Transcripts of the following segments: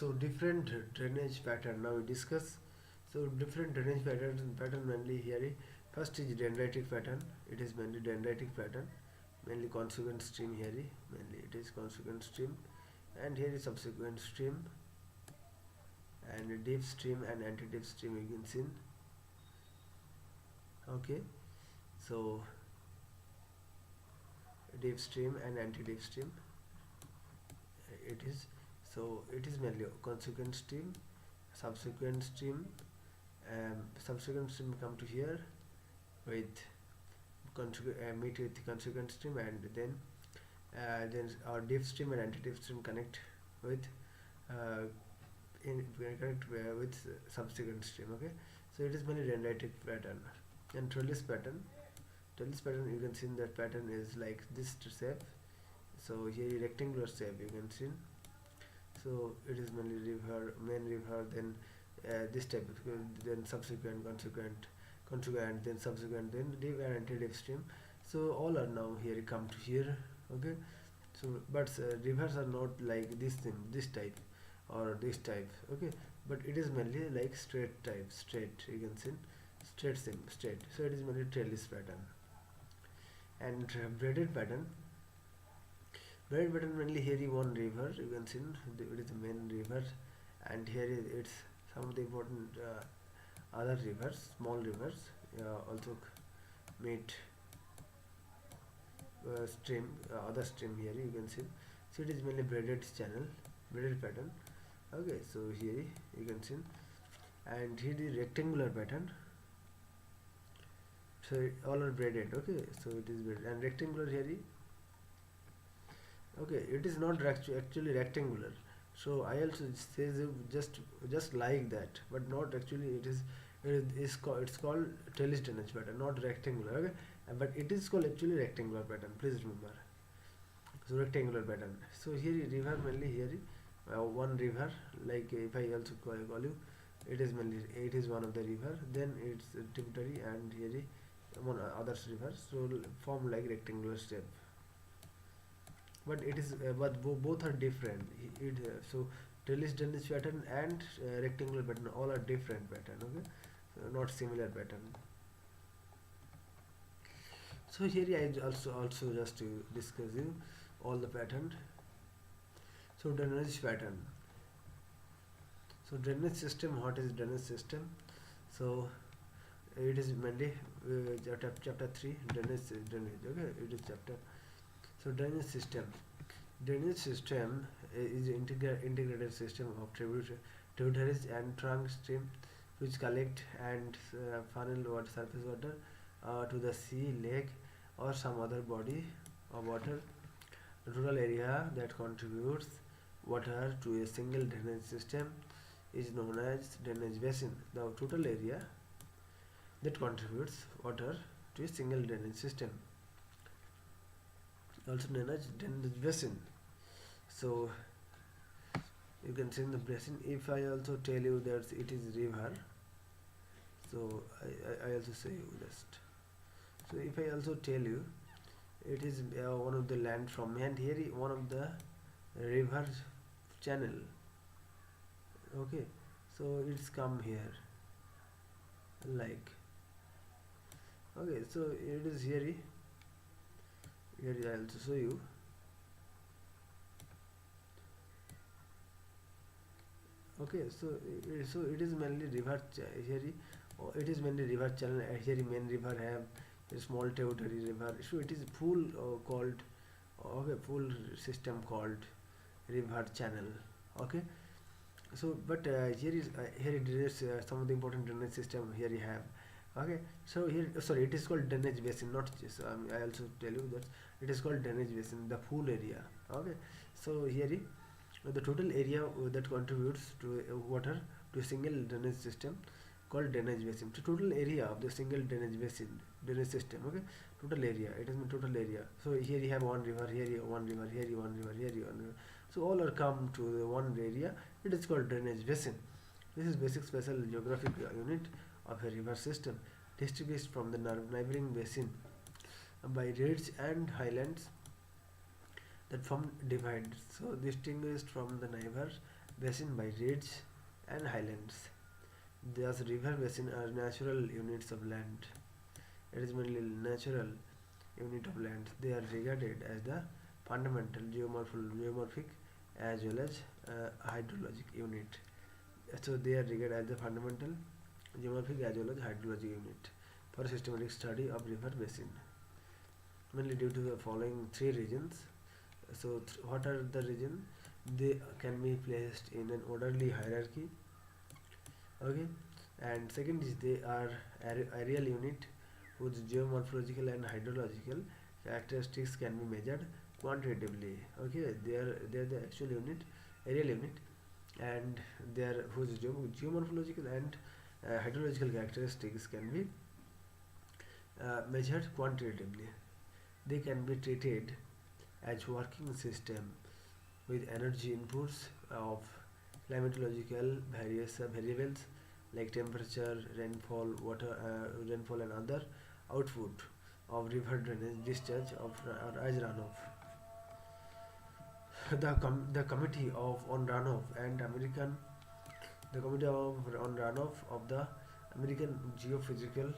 So different drainage pattern now we discuss. So different drainage pattern mainly here. First is dendritic pattern. It is mainly dendritic pattern, mainly consequent stream here. Mainly it is consequent stream, and here is subsequent stream, and deep stream and anti-deep stream you can see. Okay, so deep stream and anti-deep stream. It is so it is mainly consequent stream, subsequent stream. Subsequent stream come to here with meet with the consequent stream, and then our deep stream and anti-deep stream connect with uh, with subsequent stream. Okay, so it is mainly dendritic pattern. And trellis pattern, you can see that pattern is like this shape. So here rectangular shape you can see. So it is mainly main river, then this type of, then subsequent, consequent, then subsequent, then deep and anti-deep stream. So all are now here come to here. Okay, so but rivers are not like this thing, this type or this type. Okay, but it is mainly like straight type, straight you can see, straight. So it is mainly trellis pattern. And braided pattern, mainly here is one river you can see, it is the main river, and here is it's some of the important other rivers, small rivers also meet stream, other stream here you can see. So it is mainly braided channel, braided pattern. Okay, so here you can see, and here is rectangular pattern. So all are braided. Okay, so it is braided and rectangular here. Okay, it is not actually rectangular. So I also says just like that, but not actually. It's called trellis drainage pattern, not rectangular. Okay, but it is called actually rectangular pattern. Please remember. So rectangular pattern. So here river mainly here one river, like if I also call you, it is one of the river. Then it's a tributary, and here one other river. So form like rectangular shape. But it is both are different. So trellis drainage pattern and rectangular pattern all are different pattern. Okay, so not similar pattern. So here I also just to discuss you all the pattern. So drainage pattern. So drainage system, what is drainage system? So it is mainly chapter 3 drainage. Okay, it is chapter. So drainage system. Drainage system is integrated system of tributaries and trunk stream which collect and funnel water, surface water to the sea, lake, or some other body of water. The total area that contributes water to a single drainage system is known as drainage basin. The total area that contributes water to a single drainage system, also known as drainage basin. So you can see in the basin. If I also tell you that it is river, so I also say you just. So if I also tell you it is one of the land from, and here is one of the river channel. Okay, so it's come here like. Okay, so it is here. Here I also show you. Okay, so it is mainly river here. It is mainly river channel. Here main river have a small tributary river. So it is full called okay, full system called river channel. Okay, so but here it is some of the important drainage system here you have. Okay, so here sorry, it is called drainage basin, not just I also tell you that it is called drainage basin, the full area. Okay, so here the total area that contributes to water to a single drainage system called drainage basin. So total area of the single drainage system. Okay, total area, it is the total area. So here you have one river, here you one river, here you one river, here you one river. So all are come to the one area. It is called drainage basin. This is basic special geographic unit of a river system distinguished from the neighboring basin by ridges and highlands that form divides. So distinguished from the neighbors basin by ridge and highlands. Thus, river basin are natural units of land. It is mainly natural unit of land. They are regarded as the fundamental geomorphic as well as hydrologic unit. So they are regarded as the fundamental geomorphic as well as hydrologic unit for systematic study of river basin. Mainly due to the following three regions. So what are the regions? They can be placed in an orderly hierarchy. Okay, and second is they are aerial unit whose geomorphological and hydrological characteristics can be measured quantitatively. Okay, they are the actual unit, aerial unit, and their whose geomorphological and hydrological characteristics can be measured quantitatively. They can be treated as working system with energy inputs of climatological variables like temperature, rainfall and other output of river drainage discharge of or as runoff. The Committee of on Runoff and American the Committee of on Runoff of the American Geophysical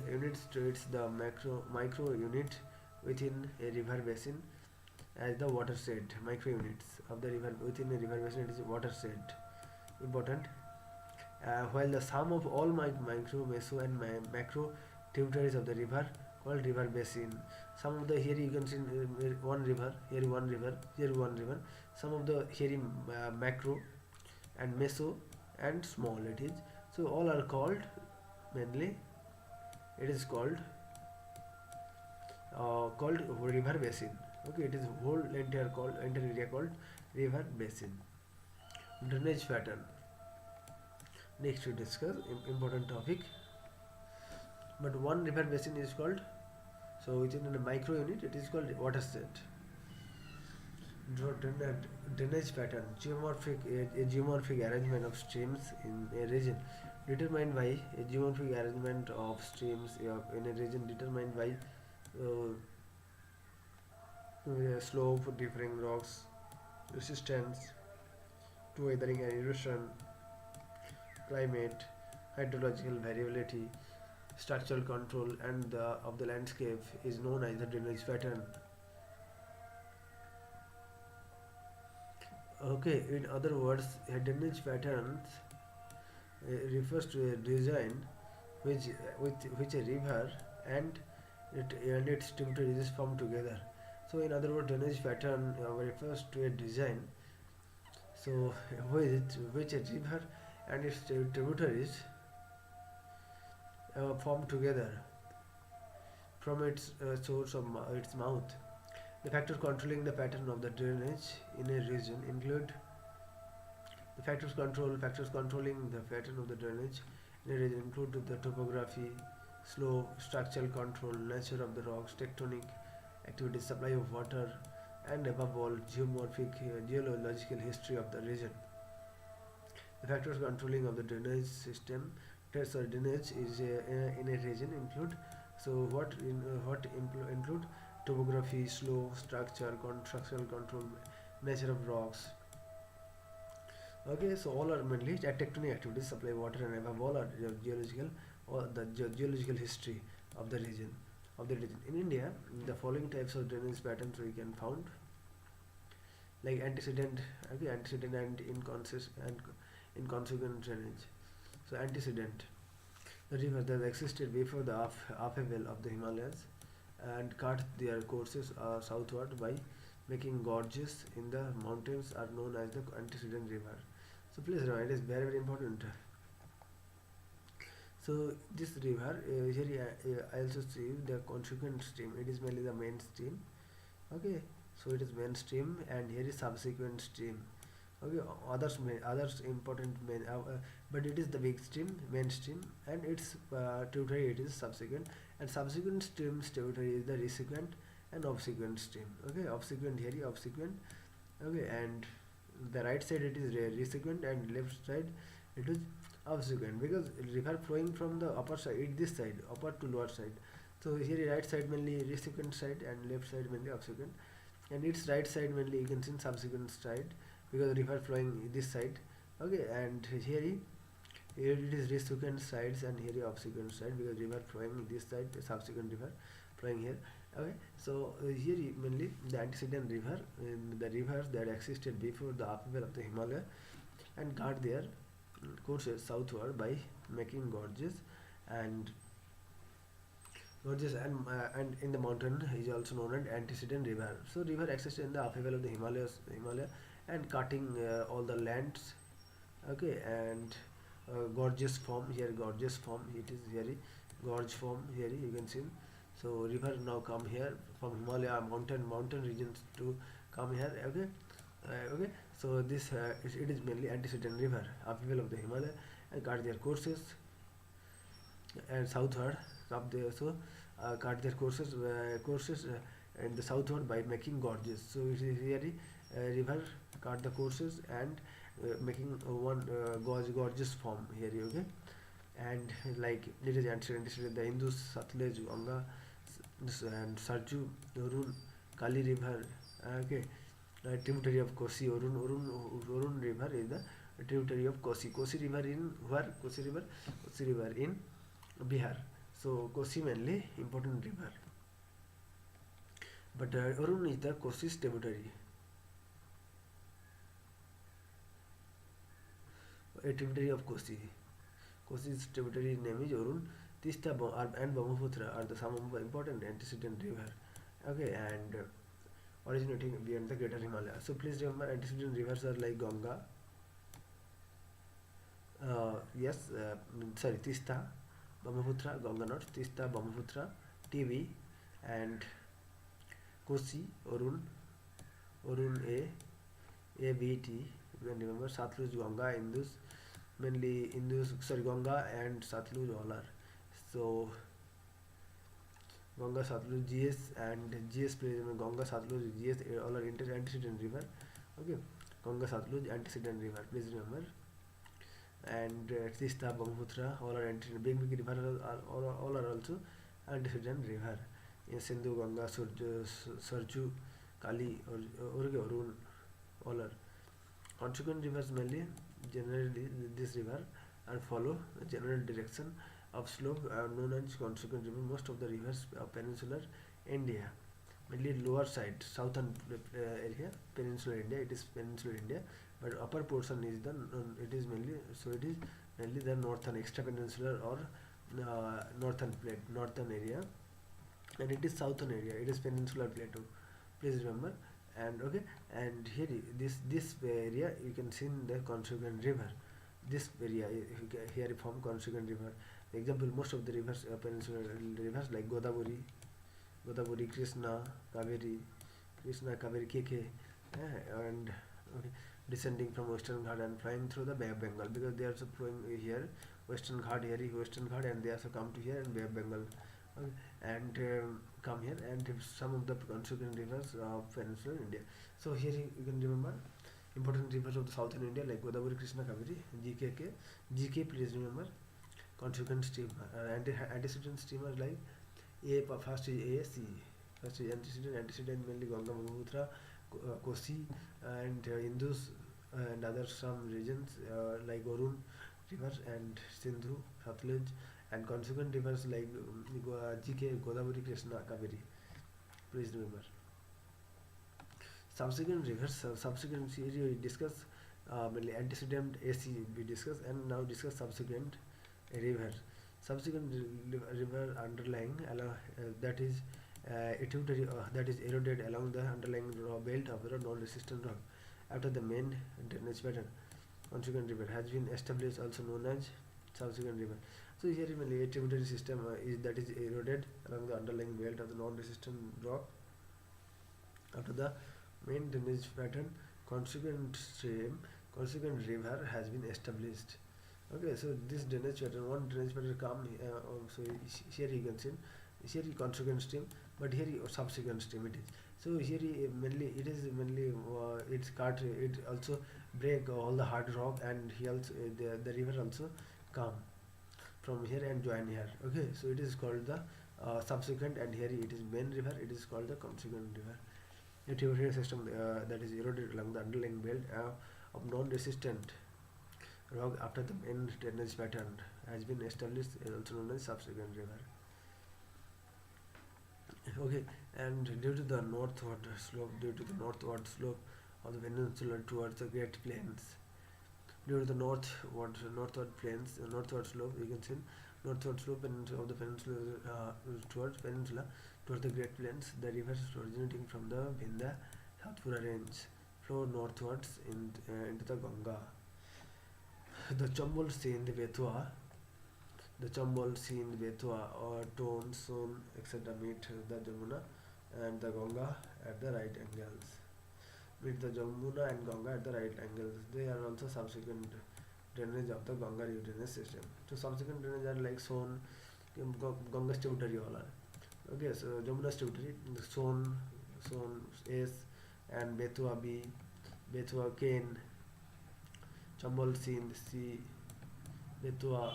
unit treats the micro unit within a river basin as the watershed. Micro units of the river within a river basin, it is watershed. Important. While the sum of all micro, meso, and macro tributaries of the river called river basin. Some of the here you can see one river, here one river, here one river. Some of the here macro and meso and small it is. So all are called mainly. It is called river basin. Okay, it is whole entire area called river basin. Drainage pattern. Next we discuss important topic. But one river basin is called, so within a micro unit it is called watershed. Drainage pattern. A geomorphic arrangement of streams in a region determined by a geomorphic arrangement of streams in a region determined by slope, differing rocks, resistance to weathering and erosion, climate, hydrological variability, structural control, and of the landscape is known as the drainage pattern. Okay, in other words, a drainage pattern refers to a design which a river and its tributaries form together. So in other words, drainage pattern refers to a design so which a river and its tributaries form together from its source of its mouth. The factors controlling the pattern of the drainage in a region include the factors controlling the pattern of the drainage in a region include the topography, slope, structural control, nature of the rocks, tectonic activity, supply of water, and above all, geological history of the region. The factors controlling of the drainage system, drainage is in a region include include topography, slope, structure, structural control, nature of rocks. Okay, so all are mainly tectonic activities, supply water, and above all are geological or the geological history of the region. In India, the following types of drainage patterns we can found, like antecedent and inconsequent drainage. So antecedent, the river that existed before the upheaval of the Himalayas and cut their courses southward by making gorges in the mountains are known as the antecedent river. So please remember, it is very very important. So this river here I also see the consequent stream. It is mainly the main stream. Okay, so it is main stream and here is subsequent stream. Okay, others important but it is the big stream, main stream, and its tributary it is subsequent, and subsequent stream's tributary is the resequent and obsequent stream. Okay, obsequent here is obsequent. Okay, and the right side it is resequent and left side it is obsequent, because river flowing from the upper side, this side, upper to lower side. So here right side mainly resequent side and left side mainly obsequent, and its right side mainly you can see subsequent side, because river flowing this side. Okay, and here it is subsequent sides, and here subsequent side, because river flowing this side, the subsequent river flowing here. Okay, so here mainly the antecedent river, in the rivers that existed before the upheaval of the Himalaya, and guard their courses southward by making and and in the mountain is also known as antecedent river. So river existed in the upheaval of the Himalaya, and cutting all the lands. Okay, and gorgeous form here, gorgeous form, it is here gorge form here you can see. So river now come here from Himalaya mountain regions to come here. Okay, okay, so this it is mainly antecedent river, upheaval of the Himalaya, and cut their courses and southward up there. So cut their courses in the southward by making gorges. So it is really river cut the courses and making one gorgeous form here. Okay, and like it is antecedent the Indus, Satluj, Ganga, and Sarju, Orun, Kali river. Okay, tributary of Kosi. Orun river is the tributary of Kosi. Kosi river in where? Kosi river in Bihar. So Kosi mainly important river, but Orun is the Kosi's tributary. A tributary of Kosi. Kosi's tributary name is Orun. Tista and Brahmaputra are the some of the important antecedent river. Okay, and originating beyond the Greater Himalaya. So please remember antecedent rivers are like Ganga. Sorry, Tista, Brahmaputra, Ganga not, Tista, Brahmaputra, TV, and Kosi, Orun ABT. You can remember Satluj, Ganga, Indus, mainly Indus, sorry, Ganga and Satluj all are. So Ganga, Satluj, GS, and GS, please remember Ganga, Satluj, GS all are antecedent river. Okay, Ganga, Satluj, antecedent river, please remember. And Tista, Brahmaputra all are antecedent. Big river all are also antecedent river. In Sindhu, Ganga, Sarju, Kali, or Orun, all are. Consequent rivers mainly generally this river and follow the general direction of slope are known as consequent river. Most of the rivers of peninsular India, mainly lower side, southern area, peninsular India, it is peninsular India, but upper portion is the it is mainly, so it is mainly the northern extra peninsular or northern plate, northern area, and it is southern area, it is peninsular plateau, please remember. And okay, and here this area you can see the consequent river, this area here form consequent river. Example, most of the rivers peninsular rivers like Godavari, Krishna, Kaveri, KK, and okay, descending from Western Ghat and flying through the Bay of Bengal, because they are also flowing here Western Ghat, and they also come to here and Bay of Bengal. Okay, and come here, and some of the consequent rivers of peninsular India. So here you can remember important rivers of the southern India like Godavari, Krishna, Kaveri, GK, please remember consequent stream, antecedent streamers like first is antecedent mainly Ganga, Brahmaputra, Kosi, and Indus, and other some regions like Orun rivers and Sindhu, Satluj, and consequent rivers like GK, Godavari, Krishna, Kaveri, please remember. Subsequent rivers, subsequent series we discuss mainly antecedent AC we discuss, and now discuss subsequent river. Subsequent river underlying that is a tributary that is eroded along the underlying belt of the non-resistant rock after the main drainage pattern. Consequent river has been established, also known as subsequent river. So here mainly a tributary system is that is eroded along the underlying belt of the non-resistant rock after the main drainage pattern. Consequent river has been established. Okay, so this drainage pattern, one drainage pattern come so here you can see, here consequent stream, but here subsequent stream it is. So here mainly it is mainly it's cut, it also break all the hard rock, and he also the river also come from here and join here. Okay, so it is called the subsequent, and here it is main river, it is called the consequent river. A tributary system that is eroded along the underlying belt of non-resistant rock after the main drainage pattern has been established, also known as subsequent river. Okay, and due to the northward slope of the peninsula towards the Great Plains, due to the northward slope, you can see northward slope of the peninsula towards the Great Plains, the rivers originating from the Vindhya Satpura range flow northwards into the Ganga. The Chambal Sindh Betwa, or Ton, Son, etc. meet the Jamuna and the Ganga at the right angles. Meet the Jamuna and Ganga at the right angles. They are also subsequent drainage of the Ganga drainage system. So subsequent drainage are like Son, Ganga tributary all are. Okay, so Jamuna tributary, the Son S, and Betwa B, Betwa Kane, Chambal Sindh C, Betwa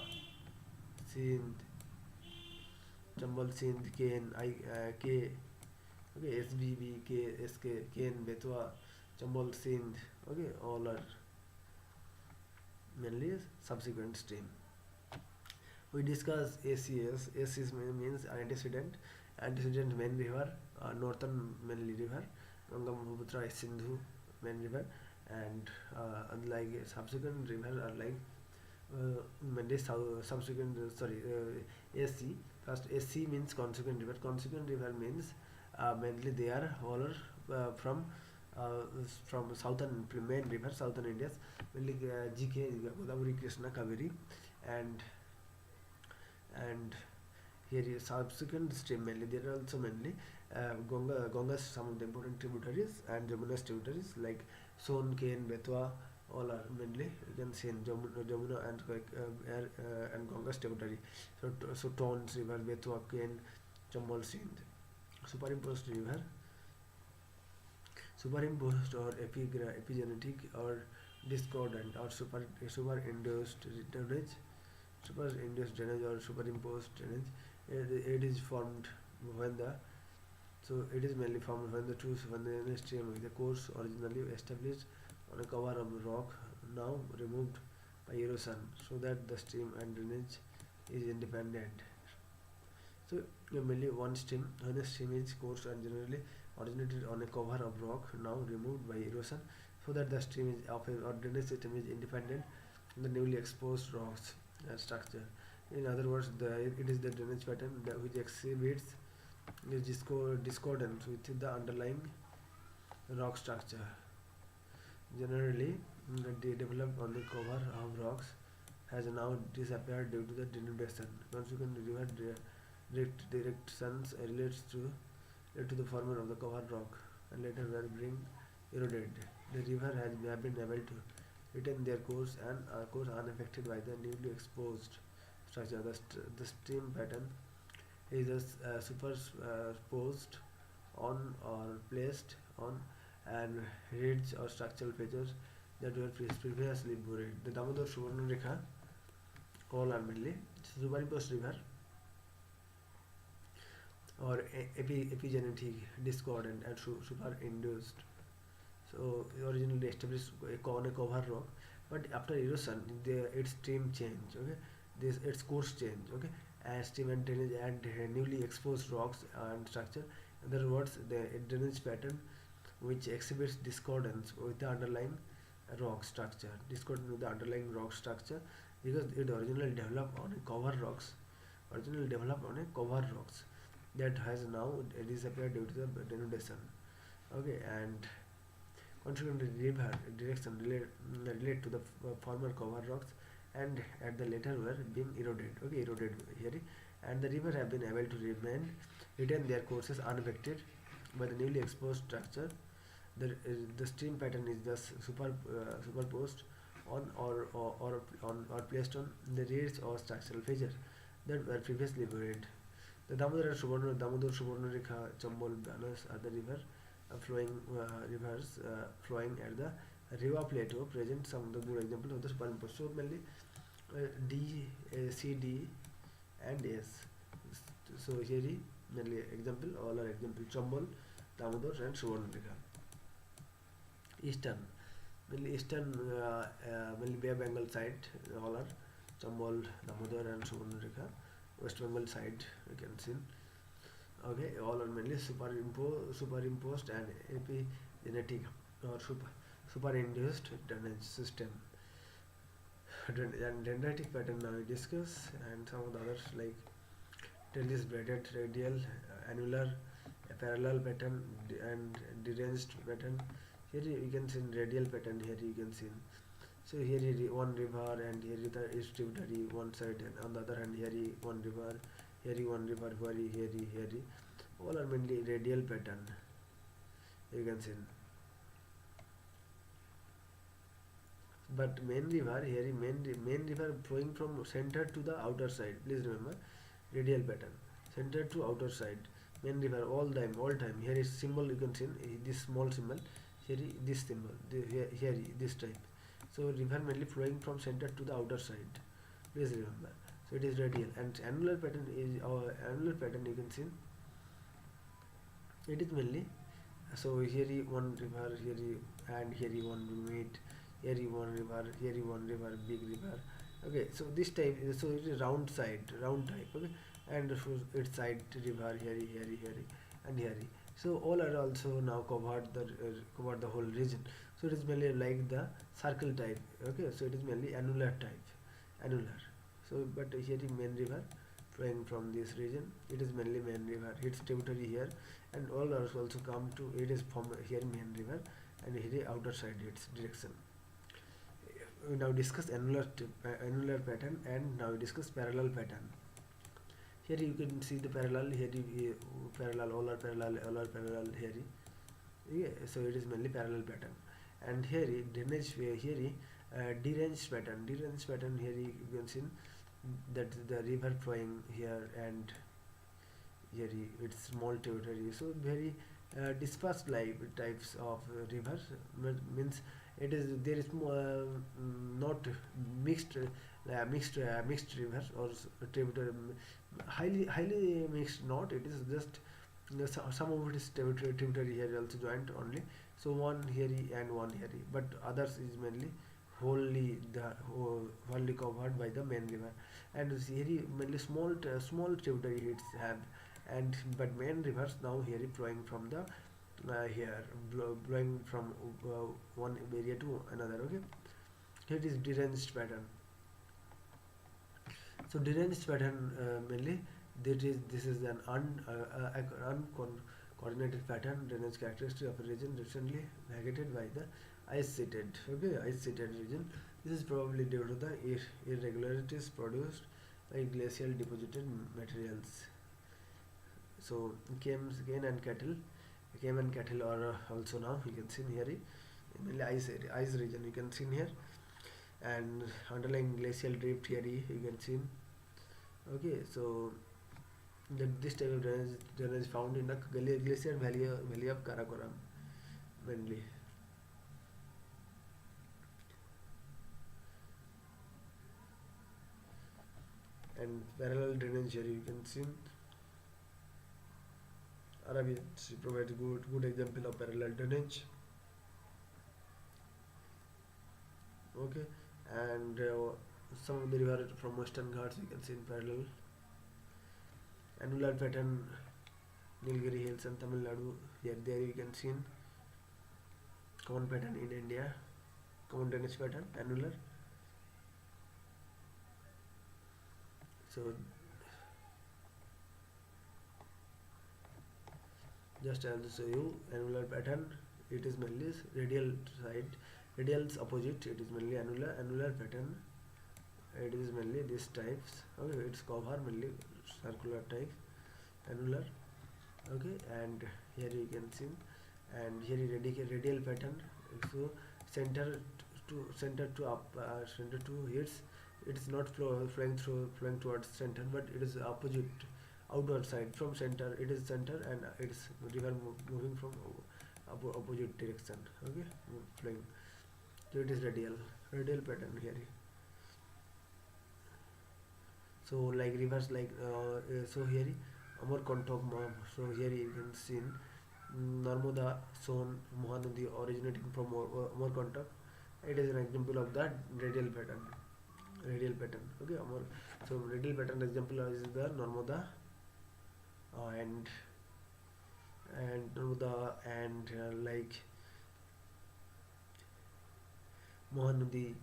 Sindh, Chambal Sindh Kane K, okay, SBB K SK Kane Betwa, Chambal Sindh, okay, all are mainly subsequent stream. We discuss ACS. ACS means antecedent main river, northern mainly river, Ganga Brahmaputra is Sindhu main river, and unlike subsequent river are like mainly subsequent AC. First AC means consequent river. Consequent river means mainly they are all from southern main river, southern India, mainly GK, Godavari, Krishna, Kaveri, and and here is subsequent stream mainly. There are also mainly Ganga's some of the important tributaries and Jamuna's tributaries like Son, Kane, Betwa, all are mainly you can see in Jamuna and Ganga's tributary. So Tons river, Betwa, Kane, Chambal Sindh. Superimposed river, superimposed or epigenetic or discordant or superinduced drainage, superinduced drainage or superimposed drainage. It is formed when the it is mainly formed when the stream with a course originally established on a cover of rock, now removed by erosion, so that the stream and drainage is independent. So mainly one stream, when a stream is coarse and generally originated on a cover of rock, now removed by erosion, so that the stream is of or drainage system is independent from the newly exposed rocks structure. In other words, it is the drainage pattern which exhibits discordance with the underlying rock structure. Generally, the developed on the cover of rocks has now disappeared due to the denudation. Consequently, river directions relates to the formation of the cover rock and later were being eroded. The river has been able to retain their course and course unaffected by the newly exposed structure. The stream pattern is superposed on or placed on and ridge or structural features that were previously buried. The Damodar Suvarnarekha, all are mainly superimposed river or epigenetic, discordant and superinduced. So originally established on a cover rock, but after erosion, its stream change. Okay, its course change. Okay, as stream and drainage and newly exposed rocks and structure. In other words, the drainage pattern which exhibits discordance with the underlying rock structure. Discordant with the underlying rock structure because it originally developed on a cover rocks. That has now disappeared due to the denudation. Okay, and consequently river direction relate to the former cover rocks and at the later were being eroded here, and the river have been able to retain their courses unaffected by the newly exposed structure. The stream pattern is thus superposed on or placed on the reeds or structural features that were previously buried. The Damodar Suvarnarekha, Chambal, Banas are the rivers flowing at the Riva Plateau present some of the good examples of the superimposed. So mainly D, C, D and S. So here is mainly example, all are example. Chambal, Damodar and Suvarnarekha. Eastern, mainly eastern, mainly Bay of Bengal side, all are Chambal, Damodar and Suvarnarekha. West Bengal side you can see. Okay, all are mainly superimposed and epigenetic or superinduced drainage system. And dendritic pattern now we discuss, and some of the others like trellis braided radial, annular, a parallel pattern and deranged pattern. Here you can see radial pattern. Here you can see. So here is one river and here is tributary one side, and on the other hand here is one river, here is one river, here is all are mainly radial pattern. You can see. But main river here is main river flowing from center to the outer side. Please remember radial pattern. Center to outer side. Main river all time. Here is symbol you can see this small symbol. Here is this symbol. Here is this type. So river mainly flowing from center to the outer side. Please remember. So it is radial, and annular pattern is our annular pattern you can see. It is mainly, so here is one river, here is, and here is one meet, here is one river, here is one river, big river. Okay, so this type, so it is round side, round type. Okay, and so its side river here, and here. So all are also now covered the whole region. So it is mainly like the circle type. Okay, so it is mainly annular type, annular. So but here is main river flowing from this region. It is mainly main river. Its tributary here, and all are also come to it is from here main river, and here is outer side its direction. We now discuss annular pattern, and now we discuss parallel pattern. Here you can see the parallel. Here parallel, all are parallel here. Yeah, so it is mainly parallel pattern, and here is drainage. Here is deranged pattern. Deranged pattern here you can see that the river flowing here, and here it's small territory. So very dispersed like types of rivers, means it is there is not mixed rivers or tributary, highly mixed, not it is just some of it is tributary here also joint only. So one here and one here, but others is mainly wholly covered by the main river, and here mainly small tributary hits have, and but main rivers now here is flowing from the here blowing from one area to another. Okay, here is deranged pattern. So deranged pattern mainly this is an uncoordinated pattern drainage characteristic of a region recently negated by the ice seated region. This is probably due to the irregularities produced by glacial deposited materials. So cane and cattle are also now you can see here mainly ice region you can see here, and underlying glacial drift here you can see. Okay, so this type of drainage is found in the glacier valley of Karakoram mainly. And parallel drainage here you can see. Arabian Sea provides good example of parallel drainage. Okay, and some of the river from Western Ghats you can see in parallel. Annular pattern, Nilgiri Hills and Tamil Nadu. Here there you can see common pattern in India, common drainage pattern, annular. So just I will show you annular pattern. It is mainly radial side, radial's opposite. It is mainly annular pattern. It is mainly these types. Okay, it's cover mainly circular type, annular. Okay, and here you can see, and here is radial pattern. So center to up, center to hits. It is not flowing towards center, but it is opposite outward side from center. It is center, and it's river moving from opposite direction. Okay, flowing. So it is radial pattern here. So like rivers like so here Amarkantak, so here you can see Narmada, Son, Mahanadi originating from Amarkantak. It is an example of that radial pattern. Radial pattern. Okay, so radial pattern example is the Narmada and Narmada and like Mahanadi.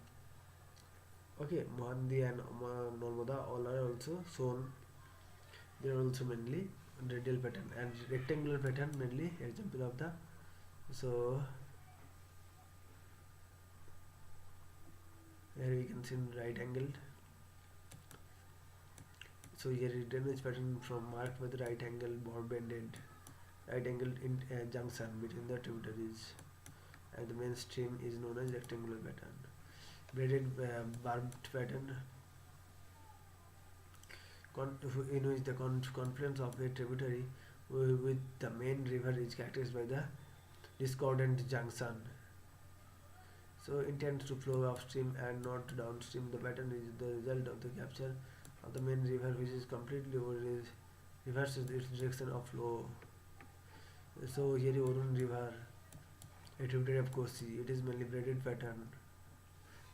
Okay, Mahanadi and Narmada all are also shown. They are also mainly radial pattern and rectangular pattern mainly example of the. So here we can see right angled. So here is drainage pattern from marked with right angle bended right angled in junction between the tributaries, and the main stream is known as rectangular pattern. Braided barbed pattern in which the confluence of a tributary with the main river is characterized by the discordant junction. So intends to flow upstream and not downstream. The pattern is the result of the capture of the main river, which is completely reverses its direction of flow. So here is Orun River, a tributary of Kosi. It is mainly braided pattern,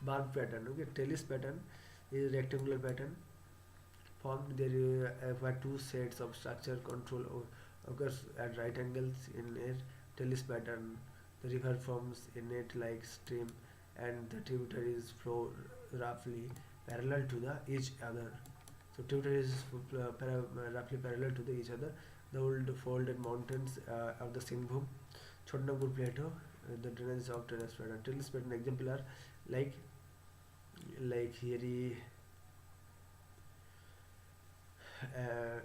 barbed pattern. Okay, trellis pattern is rectangular pattern formed there where two sets of structure control occurs at right angles in a trellis pattern. The river forms a net-like stream, and the tributaries flow roughly parallel to the each other. So tributaries roughly parallel to the each other. The old folded mountains of the Singhbhum, Chotnagpur Plateau, the drainage of trellis pattern. Trellis pattern example are like here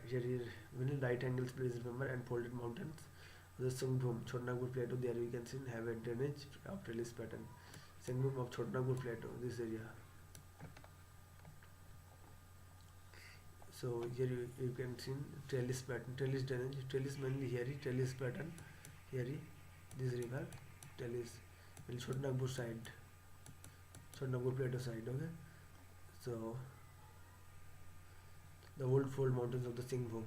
here is when right angles, please remember, and folded mountains. The Singhbhum, Chotnagpur Plateau, there we can see have a drainage of trellis pattern. Singhbhum of Chotnagpur Plateau, this area. So here you can see trellis pattern, trellis drainage, trellis mainly here, trellis pattern, here this river, trellis, in Chotnagpur side, Chotnagpur Plateau side, okay. So the old fold mountains of the Singhbhum.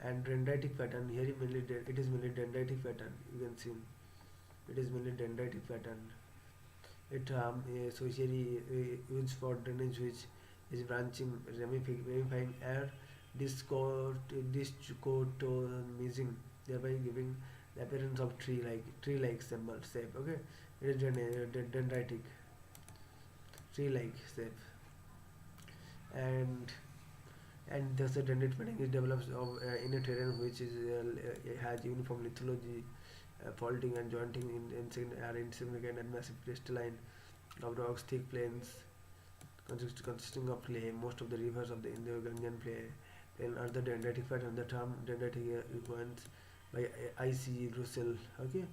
And dendritic pattern here is mainly it is mainly dendritic pattern. You can see it is mainly dendritic pattern. It so here used for drainage which is branching, ramifying air, dichotomizing, thereby giving the appearance of tree-like symbol shape. Okay, it is dendritic, tree-like shape, and thus the dendritic pattern is develops in a terrain which is has uniform lithology, faulting and jointing are insignificant and massive crystalline of rocks, thick plains consisting of clay. Most of the rivers of the Indo-Gangean plain are the dendritic pattern. The term dendritic coins by I.C. Russell. Okay,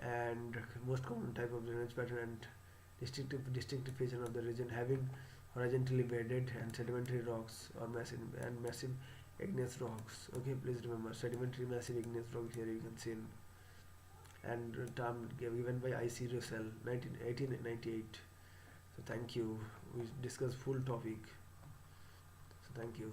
and most common type of drainage pattern and distinctive feature of the region having horizontally bedded and sedimentary rocks or massive igneous rocks. Okay, please remember sedimentary massive igneous rocks here you can see and term given by I.C. Russell 1898. So thank you. We discussed full topic. So thank you.